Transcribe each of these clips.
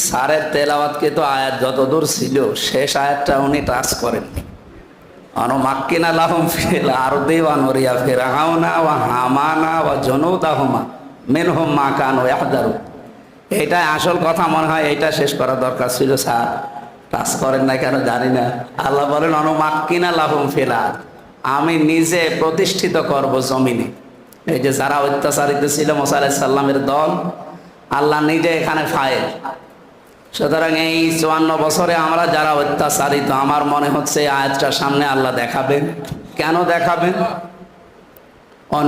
সারের তেলাওয়াতকে তো আয়াত যতদূর ছিল শেষ আয়াতটা উনি টাচ করেননি। অনুমাক্কিনা লাহুম ফিল আরদি ওয়া নুরিয়া ফিরআউনা ওয়া হামানা ওয়া জুনুদাহুমা মিনহুম মা কানু ইয়াহদারু। এটা আসল কথা মনে হয়, এটা শেষ করা দরকার ছিল। স্যার টাচ করেন না কেন জানি না। আল্লাহ বলেন অনুমাক্কিনা লাহুম ফিল আরদ, আমি নিজে প্রতিষ্ঠিত করব জমিনে। এই যে যারা অত্যাচারিত ছিল মুসা আলাইহিস সালামের দল, আল্লাহ নিজে এখানে ফায়েল। সুতরাং এই 54 বছরে আমরা যারা অত্যাচারিত, আমার মনে হচ্ছে আয়াতটা সামনে আল্লাহ দেখাবেন। কেন দেখাবেন?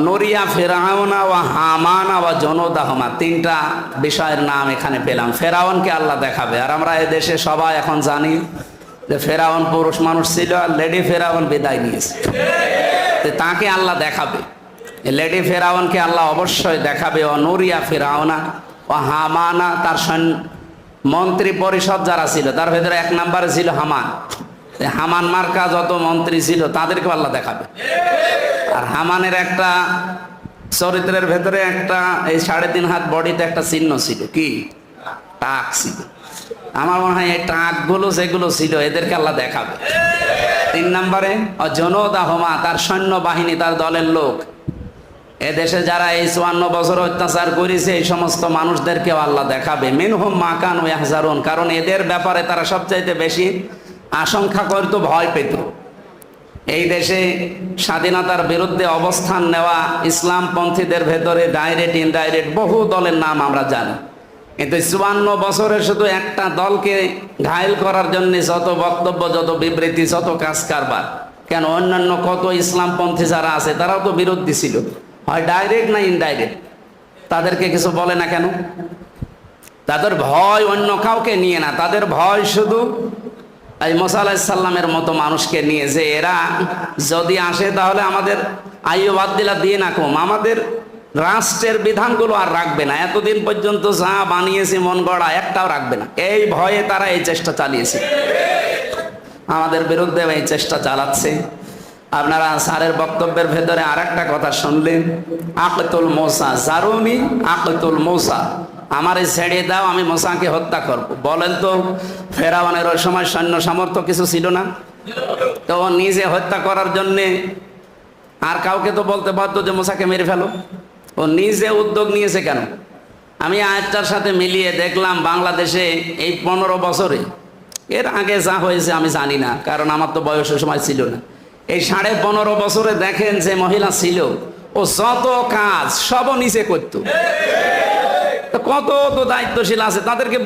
নুরিয়া ফিরআউনা ওয়া হামানা ওয়া জুনুদাহুমা, তিনটা বিষয়ের নাম এখানে পেলাম। ফেরাউনকে আল্লাহ দেখাবে। আর আমরা এই দেশে সবাই এখন জানি যে ফেরাউন পুরুষ মানুষ ছিল আর লেডি ফেরাউন বিদায় নিয়েছে। তাকে আল্লাহ দেখাবে। লেডি ফেরাউনকে আল্লাহ অবশ্যই দেখাবে। ও নুরিয়া ফিরআউনা ও হামানা, তার মন্ত্রী পরিষদ যারা ছিল তার ভেতরে 1 নম্বরে ছিল হামান। হামান মার্কা যত মন্ত্রী ছিল তাদেরকে আল্লাহ দেখাবে। আর হামানের একটা চরিত্রের ভেতরে একটা এই 3.5 হাত বডিতে একটা চিহ্ন ছিল, কি টাক ছিল। আমার মনে হয় এই টাকগুলো যেগুলো ছিল এদেরকে আল্লাহ দেখাবে। 3 নম্বরে জুনুদাহুমা, তার সৈন্য বাহিনী, তার দলের লোক। এদেশে যারা এই 54 বছর অত্যাচার করেছে এই সমস্ত মানুষদেরকেও আল্লাহ দেখাবে। মিনহুম মা কানু ইয়াহজারুন, কারণ এদের ব্যাপারে তারা সবচাইতে বেশি আশঙ্কা করত, ভয় পেত। এই দেশে স্বাধীনতার বিরুদ্ধে অবস্থান নেওয়া ইসলামপন্থীদের ভেতরে ডাইরেক্ট ইনডাইরেক্ট বহু দলের নাম আমরা জানি। কিন্তু 54 বছরে শুধু একটা দলকে ঘায়েল করার জন্য যত বক্তব্য, যত বিবৃতি, যত কাজ কারবার। কেন অন্যান্য কত ইসলামপন্থী যারা আছে তারাও তো বিরোধী ছিল, হয় ডাইরেক্ট না ইনডাইরেক্ট। তাদেরকে কিছু বলে না কেন? তাদের ভয় অন্য কাউকে নিয়ে না, তাদের ভয় শুধু এই মুসা আলাইহিস সালামের মতো মানুষকে নিয়ে, যে এরা যদি আসে তাহলে আমাদের আইয়ুবাদ্দিলা দিয়ে না কম, আমাদের রাষ্ট্রের বিধানগুলো আর রাখবে না, এতদিন পর্যন্ত যা বানিয়েছে মন গড়া একটাও রাখবে না। এই ভয়ে তারা এই চেষ্টা চালিয়েছে, আমাদের বিরুদ্ধে এই চেষ্টা চালাচ্ছে। আপনারা স্যারের বক্তব্যের ভেতরে আর একটা কথা শুনলেন, আকতুল মুসা জারুনি আকতুল মুসা, আমারে ছেড়ে দাও, আমি মুসাকে হত্যা করব। বলেন তো, ফেরাউনের ওই সময় সৈন্য সামর্থ্য কিছু ছিল না? তো ও নিজে হত্যা করার জন্যে আর কাউকে তো বলতে পারতো যে মুসাকে মেরে ফেলো। ও নিজে উদ্যোগ নিয়েছে কেন? আমি আয়াতটার সাথে মিলিয়ে দেখলাম বাংলাদেশে এই 15 বছরে, এর আগে যা হয়েছে আমি জানি না, কারণ আমার তো বয়সের সময় ছিল না। এই 15.5 বছরে দেখেন যে মহিলা ছিল, ও যত কাজ সব নিচে করতো। কত তো দায়িত্বশীল আছে, তাদেরকে